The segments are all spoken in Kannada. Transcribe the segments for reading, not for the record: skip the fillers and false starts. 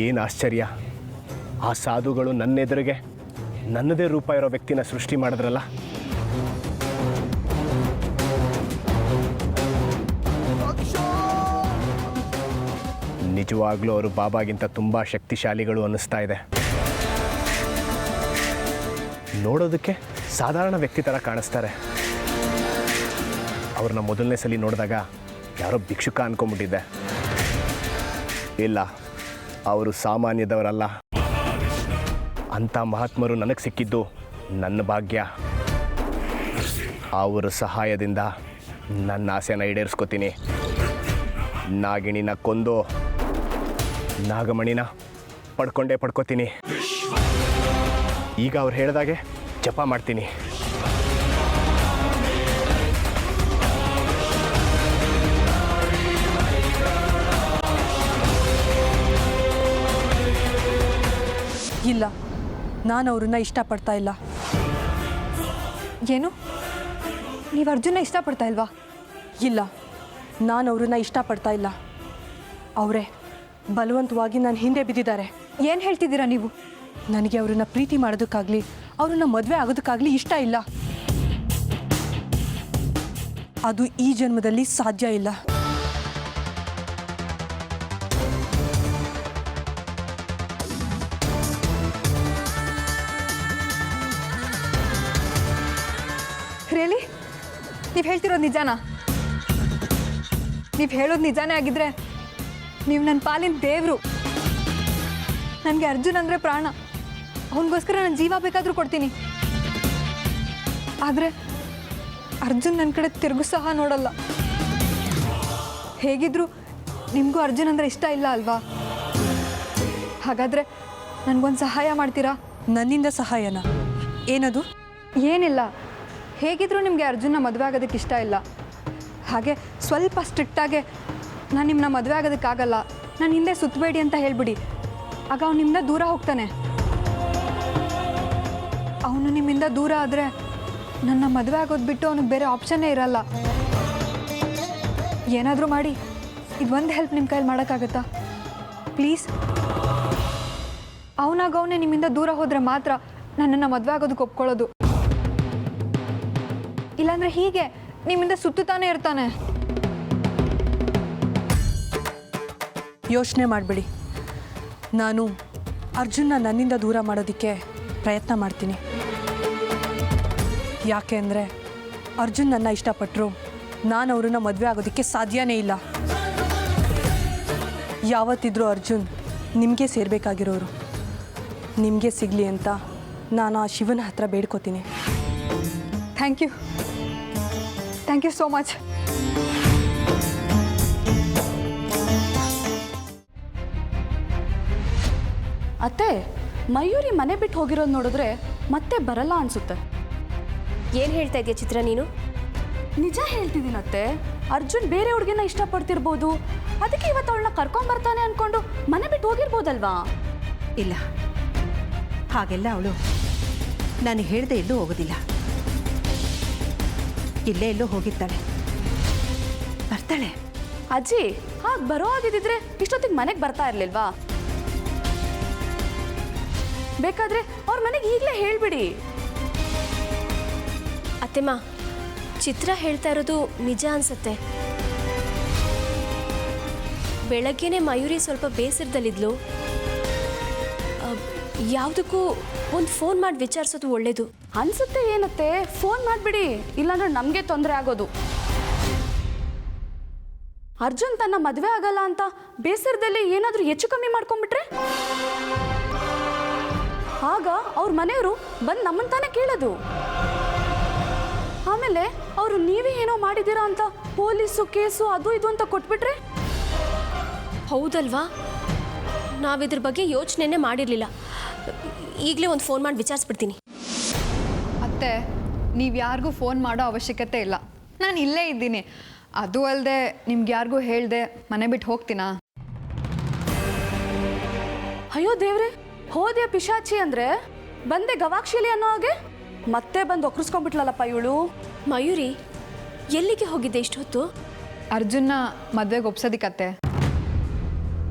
ಏನು ಆಶ್ಚರ್ಯ, ಆ ಸಾಧುಗಳು ನನ್ನೆದುರಿಗೆ ನನ್ನದೇ ರೂಪ ಇರೋ ವ್ಯಕ್ತಿನ ಸೃಷ್ಟಿ ಮಾಡಿದ್ರಲ್ಲ. ನಿಜವಾಗ್ಲೂ ಅವರು ಬಾಬಾಗಿಂತ ತುಂಬ ಶಕ್ತಿಶಾಲಿಗಳು ಅನ್ನಿಸ್ತಾ ಇದೆ. ನೋಡೋದಕ್ಕೆ ಸಾಧಾರಣ ವ್ಯಕ್ತಿ ಥರ ಕಾಣಿಸ್ತಾರೆ. ಅವ್ರನ್ನ ಮೊದಲನೇ ಸಲ ನೋಡಿದಾಗ ಯಾರೋ ಭಿಕ್ಷುಕ ಅನ್ಕೊಂಬಿಟ್ಟಿದ್ದೆ. ಇಲ್ಲ, ಅವರು ಸಾಮಾನ್ಯದವರಲ್ಲ. ಅಂಥ ಮಹಾತ್ಮರು ನನಗೆ ಸಿಕ್ಕಿದ್ದು ನನ್ನ ಭಾಗ್ಯ. ಅವರ ಸಹಾಯದಿಂದ ನನ್ನ ಆಸೆನ ಈಡೇರಿಸ್ಕೋತೀನಿ. ನಾಗಿಣಿನ ಕೊಂದು ನಾಗಮಣಿನ ಪಡ್ಕೋತೀನಿ. ಈಗ ಅವ್ರು ಹೇಳಿದಾಗೆ ಜಪ ಮಾಡ್ತೀನಿ. ಇಲ್ಲ, ನಾನು ಅವ್ರನ್ನ ಇಷ್ಟಪಡ್ತಾ ಇಲ್ಲ. ಏನು, ನೀವು ಅರ್ಜುನ ಇಷ್ಟಪಡ್ತಾ ಇಲ್ವಾ? ಇಲ್ಲ, ನಾನು ಅವ್ರನ್ನ ಇಷ್ಟಪಡ್ತಾ ಇಲ್ಲ. ಅವರೇ ಬಲವಂತವಾಗಿ ನನ್ನ ಹಿಂದೆ ಬಿದ್ದಿದ್ದಾರೆ. ಏನು ಹೇಳ್ತಿದ್ದೀರಾ ನೀವು? ನನಗೆ ಅವ್ರನ್ನ ಪ್ರೀತಿ ಮಾಡೋದಕ್ಕಾಗಲಿ ಅವ್ರನ್ನ ಮದುವೆ ಆಗೋದಕ್ಕಾಗಲಿ ಇಷ್ಟ ಇಲ್ಲ. ಅದು ಈ ಜನ್ಮದಲ್ಲಿ ಸಾಧ್ಯ ಇಲ್ಲ. ರಿಯಲಿ? ನೀವು ಹೇಳ್ತಿರೋದು ನಿಜಾನಾ? ನೀವು ಹೇಳೋದು ನಿಜಾನೇ ಆಗಿದ್ರೆ ನೀವು ನನ್ನ ಪಾಲಿನ ದೇವರು. ನನಗೆ ಅರ್ಜುನ್ ಅಂದರೆ ಪ್ರಾಣ. ಅವನಿಗೋಸ್ಕರ ನನ್ನ ಜೀವ ಬೇಕಾದರೂ ಕೊಡ್ತೀನಿ. ಆದರೆ ಅರ್ಜುನ್ ನನ್ನ ಕಡೆ ತಿರುಗು ಸಹ ನೋಡಲ್ಲ. ಹೇಗಿದ್ರು ನಿಮಗೂ ಅರ್ಜುನ್ ಅಂದರೆ ಇಷ್ಟ ಇಲ್ಲ ಅಲ್ವಾ? ಹಾಗಾದರೆ ನನಗೊಂದು ಸಹಾಯ ಮಾಡ್ತೀರಾ? ನನ್ನಿಂದ ಸಹಾಯನ? ಏನದು? ಏನಿಲ್ಲ, ಹೇಗಿದ್ರು ನಿಮಗೆ ಅರ್ಜುನ ಮದುವೆ ಆಗೋದಕ್ಕೆ ಇಷ್ಟ ಇಲ್ಲ. ಹಾಗೆ ಸ್ವಲ್ಪ ಸ್ಟ್ರಿಕ್ಟಾಗೆ ನಾನು ನಿಮ್ಮನ್ನ ಮದುವೆ ಆಗೋದಕ್ಕಾಗಲ್ಲ, ನಾನು ಹಿಂದೆ ಸುತ್ತಬೇಡಿ ಅಂತ ಹೇಳಿಬಿಡಿ. ಆಗ ಅವ್ನು ನಿಮ್ಮಿಂದ ದೂರ ಹೋಗ್ತಾನೆ. ಅವನು ನಿಮ್ಮಿಂದ ದೂರ ಆದರೆ ನನ್ನ ಮದುವೆ ಆಗೋದು ಬಿಟ್ಟು ಅವನಿಗೆ ಬೇರೆ ಆಪ್ಷನ್ನೇ ಇರಲ್ಲ. ಏನಾದರೂ ಮಾಡಿ ಇದೊಂದು ಹೆಲ್ಪ್ ನಿಮ್ಮ ಕೈಯಲ್ಲಿ ಮಾಡೋಕ್ಕಾಗತ್ತಾ ಪ್ಲೀಸ್? ಅವನಾಗವನೇ ನಿಮ್ಮಿಂದ ದೂರ ಹೋದರೆ ಮಾತ್ರ ನನ್ನನ್ನು ಮದುವೆ ಆಗೋದಕ್ಕೆ ಒಪ್ಕೊಳ್ಳೋದು. ಇಲ್ಲಾಂದರೆ ಹೀಗೆ ನಿಮ್ಮಿಂದ ಸುತ್ತುತ್ತಾನೆ ಇರ್ತಾನೆ. ಯೋಚನೆ ಮಾಡಬೇಡಿ. ನಾನು ಅರ್ಜುನ್ನ ನನ್ನಿಂದ ದೂರ ಮಾಡೋದಕ್ಕೆ ಪ್ರಯತ್ನ ಮಾಡ್ತೀನಿ. ಯಾಕೆ ಅಂದರೆ ಅರ್ಜುನ್ ನನ್ನ ಇಷ್ಟಪಟ್ಟರು ನಾನು ಅವ್ರನ್ನ ಮದುವೆ ಆಗೋದಕ್ಕೆ ಸಾಧ್ಯನೇ ಇಲ್ಲ. ಯಾವತ್ತಿದ್ರೂ ಅರ್ಜುನ್ ನಿಮಗೆ ಸೇರಬೇಕಾಗಿರೋರು. ನಿಮಗೆ ಸಿಗಲಿ ಅಂತ ನಾನು ಆ ಶಿವನ ಹತ್ರ ಬೇಡ್ಕೋತೀನಿ. Thank you so much. ಅತ್ತೆ, ಮಯೂರಿ ಮನೆ ಬಿಟ್ಟು ಹೋಗಿರೋದು ನೋಡಿದ್ರೆ ಮತ್ತೆ ಬರಲ್ಲ ಅನ್ಸುತ್ತೆ. ಏನು ಹೇಳ್ತಾ ಇದೆಯಾ ಚಿತ್ರ ನೀನು? ನಿಜ ಹೇಳ್ತಿದ್ದೀನತ್ತೆ. ಅರ್ಜುನ್ ಬೇರೆ ಹುಡುಗಿನ ಇಷ್ಟಪಡ್ತಿರ್ಬೋದು, ಅದಕ್ಕೆ ಇವತ್ತು ಅವಳನ್ನ ಕರ್ಕೊಂಬರ್ತಾನೆ ಅಂದ್ಕೊಂಡು ಮನೆ ಬಿಟ್ಟು ಹೋಗಿರ್ಬೋದಲ್ವಾ? ಇಲ್ಲ, ಹಾಗೆಲ್ಲ ಅವಳು ನಾನು ಹೇಳ್ದೆ ಎಲ್ಲೂ ಹೋಗೋದಿಲ್ಲ. ಇಲ್ಲೇ ಎಲ್ಲೋ ಹೋಗಿರ್ತಾಳೆ, ಬರ್ತಾಳೆ. ಅಜ್ಜಿ, ಹಾಗೆ ಬರೋ ಆಗಿದ್ದಿದ್ರೆ ಇಷ್ಟೊತ್ತಿಗೆ ಮನೆಗೆ ಬರ್ತಾ ಇರಲಿಲ್ವಾ? ಬೇಕಾದ್ರೆ ಅವ್ರ ಮನೆಗೆ ಈಗಲೇ ಹೇಳ್ಬಿಡಿ. ಅತ್ತೆಮ್ಮ, ಚಿತ್ರ ಹೇಳ್ತಾ ಇರೋದು ನಿಜ ಅನ್ಸತ್ತೆ. ಬೆಳಗ್ಗೆನೆ ಮಯೂರಿ ಸ್ವಲ್ಪ ಬೇಸರದಲ್ಲಿದ್ಲು. ಯಾವುದಕ್ಕೂ ಒಂದು ಫೋನ್ ಮಾಡಿ ವಿಚಾರಿಸೋದು ಒಳ್ಳೇದು ಅನ್ಸುತ್ತೆ. ಏನತ್ತೆ, ಫೋನ್ ಮಾಡಿಬಿಡಿ, ಇಲ್ಲಾಂದ್ರೆ ನಮಗೆ ತೊಂದರೆ ಆಗೋದು. ಅರ್ಜುನ್ ತನ್ನ ಮದುವೆ ಆಗಲ್ಲ ಅಂತ ಬೇಸರದಲ್ಲಿ ಏನಾದರೂ ಹೆಚ್ಚು ಕಮ್ಮಿ ಮಾಡ್ಕೊಂಡ್ಬಿಟ್ರೆ ಆಗ ಅವ್ರ ಮನೆಯವರು ಬಂದು ನಮ್ಮನ್ನ ತಾನೇ ಕೇಳೋದು. ಆಮೇಲೆ ಅವರು ನೀವೇ ಏನೋ ಮಾಡಿದ್ದೀರಾ ಅಂತ ಪೊಲೀಸು ಕೇಸು ಅದು ಇದು ಅಂತ ಕೊಟ್ಬಿಟ್ರೆ? ಹೌದಲ್ವಾ? ನಾವಿದ್ರ ಬಗ್ಗೆ ಯೋಚನೆನೇ ಮಾಡಿರಲಿಲ್ಲ. ಈಗಲೇ ಒಂದು ಫೋನ್ ಮಾಡಿ ವಿಚಾರಿಸ್ಬಿಡ್ತೀನಿ. ಅತ್ತೆ, ನೀವು ಯಾರಿಗೂ ಫೋನ್ ಮಾಡೋ ಅವಶ್ಯಕತೆ ಇಲ್ಲ. ನಾನು ಇಲ್ಲೇ ಇದ್ದೀನಿ. ಅದು ಅಲ್ಲದೆ ನಿಮ್ಗೆ ಯಾರಿಗೂ ಹೇಳ್ದೆ ಮನೆ ಬಿಟ್ಟು ಹೋಗ್ತೀನಾ? ಅಯ್ಯೋ ದೇವ್ರೆ, ಹೋದೆ ಪಿಶಾಚಿ ಅಂದ್ರೆ ಬಂದೆ ಗವಾಕ್ಷಿಲಿ ಅನ್ನೋ ಹಾಗೆ ಮತ್ತೆ ಬಂದು ಒಕ್ಕರಿಸ್ಕೊಂಡ್ಬಿಟ್ಲಲ್ಲಪ್ಪ ಇವಳು. ಮಯೂರಿ, ಎಲ್ಲಿಗೆ ಹೋಗಿದ್ದೆ ಇಷ್ಟೊತ್ತು? ಅರ್ಜುನ್ನ ಮದುವೆಗೆ ಒಪ್ಸೋದಿಕ್ಕತ್ತೆ. ಅರ್ಜುನ್ ಮದುವೆ? ಅಯ್ಯೋ ದೇವ್ರೆ, ಅದೇನು?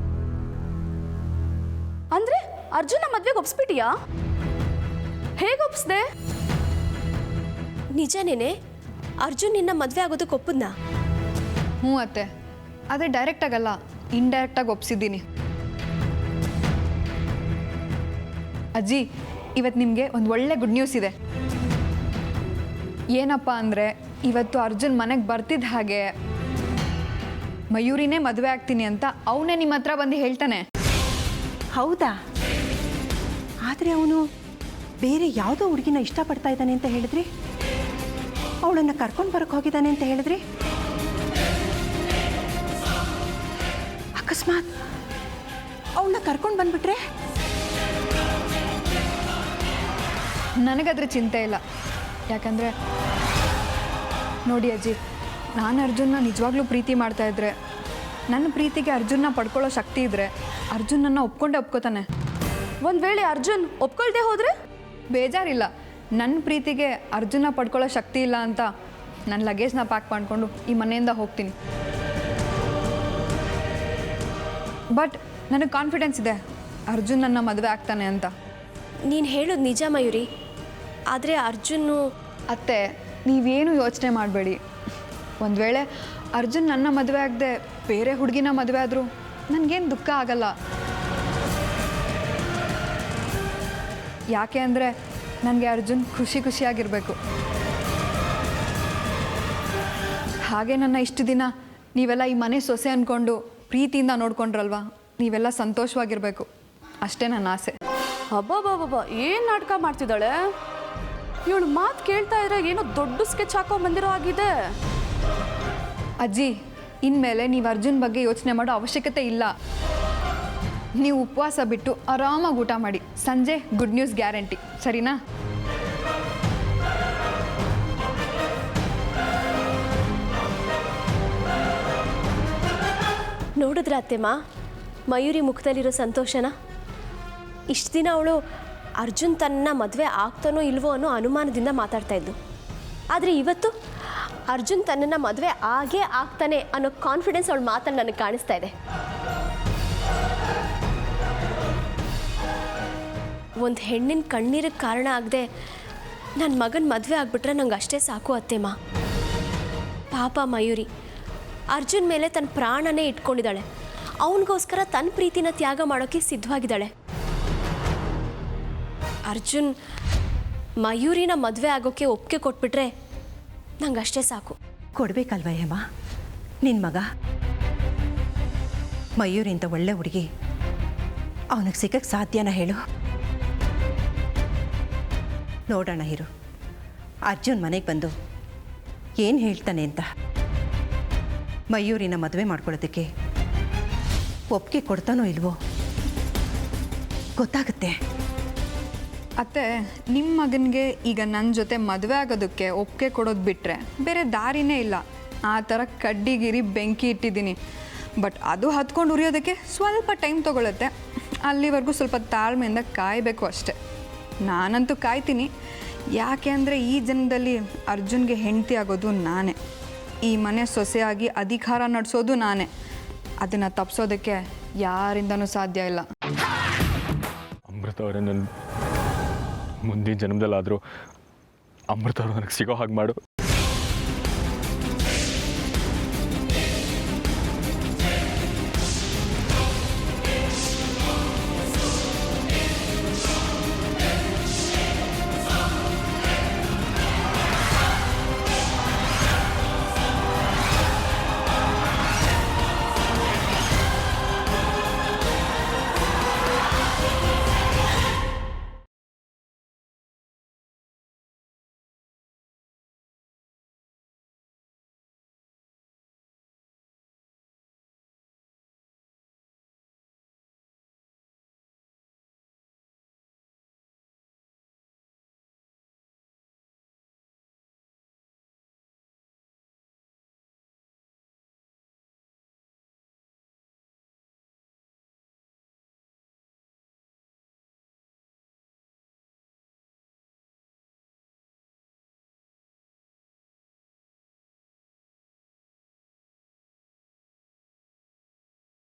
ಅರ್ಜುನ್ನ ಮದುವೆಗೆ ಒಪ್ಸೋದಿಕ್ಕೆ. ಅರ್ಜುನ ಮದ್ವೆಗೆ ಒಪ್ಸ್ಬಿಟ್ಟಿಯಾ? ಹೇಗೆ ಒಪ್ಸ್ದೆ? ನಿಜನೇನೆ ಅರ್ಜುನ್ ನಿನ್ನ ಮದುವೆ ಆಗೋದಕ್ಕೆ ಒಪ್ಪದ್ನಾ? ಹ್ಞೂ ಅತ್ತೆ, ಆದರೆ ಡೈರೆಕ್ಟಾಗಲ್ಲ, ಇಂಡೈರೆಕ್ಟಾಗಿ ಒಪ್ಸಿದ್ದೀನಿ. ಅಜ್ಜಿ, ಇವತ್ತು ನಿಮಗೆ ಒಂದು ಒಳ್ಳೆ ಗುಡ್ ನ್ಯೂಸ್ ಇದೆ. ಏನಪ್ಪ ಅಂದರೆ, ಇವತ್ತು ಅರ್ಜುನ್ ಮನೆಗೆ ಬರ್ತಿದ್ದ ಹಾಗೆ ಮಯೂರಿನೇ ಮದುವೆ ಆಗ್ತೀನಿ ಅಂತ ಅವನೇ ನಿಮ್ಮ ಹತ್ರ ಬಂದು ಹೇಳ್ತಾನೆ. ಹೌದಾ? ಆದರೆ ಅವನು ಬೇರೆ ಯಾವುದೋ ಹುಡುಗಿನ ಇಷ್ಟಪಡ್ತಾ ಇದ್ದಾನೆ ಅಂತ ಹೇಳಿದ್ರಿ, ಅವಳನ್ನು ಕರ್ಕೊಂಡು ಬರೋಕ್ಕೆ ಹೋಗಿದ್ದಾನೆ ಅಂತ ಹೇಳಿದ್ರಿ. ಅಕಸ್ಮಾತ್ ಅವಳನ್ನ ಕರ್ಕೊಂಡು ಬಂದ್ಬಿಟ್ರೆ? ನನಗದ್ರ ಚಿಂತೆ ಇಲ್ಲ. ಯಾಕಂದರೆ ನೋಡಿ ಅಜ್ಜಿ, ನಾನು ಅರ್ಜುನ್ನ ನಿಜವಾಗ್ಲೂ ಪ್ರೀತಿ ಮಾಡ್ತಾಯಿದ್ರೆ, ನನ್ನ ಪ್ರೀತಿಗೆ ಅರ್ಜುನ್ನ ಪಡ್ಕೊಳ್ಳೋ ಶಕ್ತಿ ಇದ್ದರೆ ಅರ್ಜುನ್ ನನ್ನ ಒಪ್ಕೊಂಡೇ ಒಪ್ಕೋತಾನೆ. ಒಂದು ವೇಳೆ ಅರ್ಜುನ್ ಒಪ್ಕೊಳ್ದೆ ಹೋದರೆ? ಬೇಜಾರಿಲ್ಲ, ನನ್ನ ಪ್ರೀತಿಗೆ ಅರ್ಜುನ ಪಡ್ಕೊಳ್ಳೋ ಶಕ್ತಿ ಇಲ್ಲ ಅಂತ ನನ್ನ ಲಗೇಜ್ನ ಪ್ಯಾಕ್ ಮಾಡಿಕೊಂಡು ಈ ಮನೆಯಿಂದ ಹೋಗ್ತೀನಿ. ಬಟ್ ನನಗೆ ಕಾನ್ಫಿಡೆನ್ಸ್ ಇದೆ ಅರ್ಜುನ್ ನನ್ನ ಮದುವೆ ಆಗ್ತಾನೆ ಅಂತ. ನೀನು ಹೇಳೋದು ನಿಜ ಮಯೂರಿ, ಆದರೆ ಅರ್ಜುನ್ನು... ಅತ್ತೆ, ನೀವೇನು ಯೋಚನೆ ಮಾಡಬೇಡಿ. ಒಂದು ವೇಳೆ ಅರ್ಜುನ್ ನನ್ನ ಮದುವೆ ಆಗದೆ ಬೇರೆ ಹುಡುಗಿನ ಮದುವೆ ಆದರೂ ನನಗೇನು ದುಃಖ ಆಗಲ್ಲ. ಯಾಕೆ ಅಂದರೆ ನನಗೆ ಅರ್ಜುನ್ ಖುಷಿಯಾಗಿರಬೇಕು. ಹಾಗೆ ನನ್ನ ಇಷ್ಟು ದಿನ ನೀವೆಲ್ಲ ಈ ಮನೆ ಸೊಸೆ ಅಂದ್ಕೊಂಡು ಪ್ರೀತಿಯಿಂದ ನೋಡ್ಕೊಂಡ್ರಲ್ವ, ನೀವೆಲ್ಲ ಸಂತೋಷವಾಗಿರಬೇಕು, ಅಷ್ಟೇ ನನ್ನ ಆಸೆ. ಅಬ್ಬಬ್ಬಬ್ಬ, ಏನು ನಾಟಕ ಮಾಡ್ತಿದ್ದಾಳೆ ಇವಳು! ಮಾತು ಕೇಳ್ತಾ ಇದ್ರೆ ಏನೋ ದೊಡ್ಡ ಸ್ಕೆಚ್ ಹಾಕೊಂಡ್ ಬಂದಿರೋ ಆಗಿದೆ. ಅಜ್ಜಿ, ಇನ್ಮೇಲೆ ನೀವು ಅರ್ಜುನ್ ಬಗ್ಗೆ ಯೋಚನೆ ಮಾಡೋ ಅವಶ್ಯಕತೆ ಇಲ್ಲ. ನೀವು ಉಪವಾಸ ಬಿಟ್ಟು ಆರಾಮಾಗಿ ಊಟ ಮಾಡಿ, ಸಂಜೆ ಗುಡ್ ನ್ಯೂಸ್ ಗ್ಯಾರಂಟಿ, ಸರಿನಾ? ನೋಡಿದ್ರ ಅತ್ತೆಮ್ಮ ಮಯೂರಿ ಮುಖದಲ್ಲಿರೋ ಸಂತೋಷನ? ಇಷ್ಟು ದಿನ ಅವಳು ಅರ್ಜುನ್ ತನ್ನ ಮದುವೆ ಆಗ್ತಾನೋ ಇಲ್ವೋ ಅನ್ನೋ ಅನುಮಾನದಿಂದ ಮಾತಾಡ್ತಾ ಇದ್ದು, ಆದರೆ ಇವತ್ತು ಅರ್ಜುನ್ ತನ್ನನ್ನು ಮದುವೆ ಆಗೇ ಆಗ್ತಾನೆ ಅನ್ನೋ ಕಾನ್ಫಿಡೆನ್ಸ್ ಅವಳ ಮಾತಲ್ಲಿ ನನಗೆ ಕಾಣಿಸ್ತಾ ಇದೆ. ಒಂದು ಹೆಣ್ಣಿನ ಕಣ್ಣೀರಿಗೆ ಕಾರಣ ಆಗದೆ ನನ್ನ ಮಗನ ಮದುವೆ ಆಗಿಬಿಟ್ರೆ ನಂಗೆ ಅಷ್ಟೇ ಸಾಕು ಅತ್ತೆಮ್ಮ. ಪಾಪ ಮಯೂರಿ ಅರ್ಜುನ್ ಮೇಲೆ ತನ್ನ ಪ್ರಾಣನೇ ಇಟ್ಕೊಂಡಿದ್ದಾಳೆ, ಅವನಿಗೋಸ್ಕರ ತನ್ನ ಪ್ರೀತಿನ ತ್ಯಾಗ ಮಾಡೋಕ್ಕೆ ಸಿದ್ಧವಾಗಿದ್ದಾಳೆ. ಅರ್ಜುನ್ ಮಯೂರಿನ ಮದುವೆ ಆಗೋಕ್ಕೆ ಒಪ್ಪಿಗೆ ಕೊಟ್ಬಿಟ್ರೆ ನಂಗೆ ಅಷ್ಟೇ ಸಾಕು. ಕೊಡ್ಬೇಕಲ್ವ ಹೇಮ? ನಿನ್ನ ಮಗ ಮಯೂರಿಂತ ಒಳ್ಳೆ ಹುಡುಗಿ ಅವನಿಗೆ ಸಿಕ್ಕಕ್ಕೆ ಸಾಧ್ಯನಾ ಹೇಳು? ನೋಡೋಣ ಇರು, ಅರ್ಜುನ್ ಮನೆಗೆ ಬಂದು ಏನು ಹೇಳ್ತಾನೆ ಅಂತ. ಮಯೂರಿನ ಮದುವೆ ಮಾಡ್ಕೊಳ್ಳೋದಕ್ಕೆ ಒಪ್ಪಿಗೆ ಕೊಡ್ತಾನೋ ಇಲ್ವೋ ಗೊತ್ತಾಗುತ್ತೆ. ಅತ್ತೆ, ನಿಮ್ಮ ಮಗನಿಗೆ ಈಗ ನನ್ನ ಜೊತೆ ಮದುವೆ ಆಗೋದಕ್ಕೆ ಒಪ್ಪಿಗೆ ಕೊಡೋದು ಬಿಟ್ಟರೆ ಬೇರೆ ದಾರಿನೇ ಇಲ್ಲ. ಆ ಥರ ಕಡ್ಡಿಗಿರಿ ಬೆಂಕಿ ಇಟ್ಟಿದ್ದೀನಿ. ಬಟ್ ಅದು ಹತ್ಕೊಂಡು ಉರಿಯೋದಕ್ಕೆ ಸ್ವಲ್ಪ ಟೈಮ್ ತೊಗೊಳುತ್ತೆ. ಅಲ್ಲಿವರೆಗೂ ಸ್ವಲ್ಪ ತಾಳ್ಮೆಯಿಂದ ಕಾಯಬೇಕು ಅಷ್ಟೆ. ನಾನಂತೂ ಕಾಯ್ತೀನಿ. ಯಾಕೆ ಅಂದರೆ ಈ ಜನ್ಮದಲ್ಲಿ ಅರ್ಜುನ್ಗೆ ಹೆಂಡತಿ ಆಗೋದು ನಾನೇ, ಈ ಮನೆ ಸೊಸೆಯಾಗಿ ಅಧಿಕಾರ ನಡೆಸೋದು ನಾನೇ. ಅದನ್ನು ತಪ್ಪಿಸೋದಕ್ಕೆ ಯಾರಿಂದನೂ ಸಾಧ್ಯ ಇಲ್ಲ. ಅಮೃತ ಅವರೇ, ನನ್ನ ಮುಂದಿನ ಜನ್ಮದಲ್ಲಾದರೂ ಅಮೃತ ಅವರು ನನಗೆ ಸಿಗೋ ಹಾಗೆ ಮಾಡು.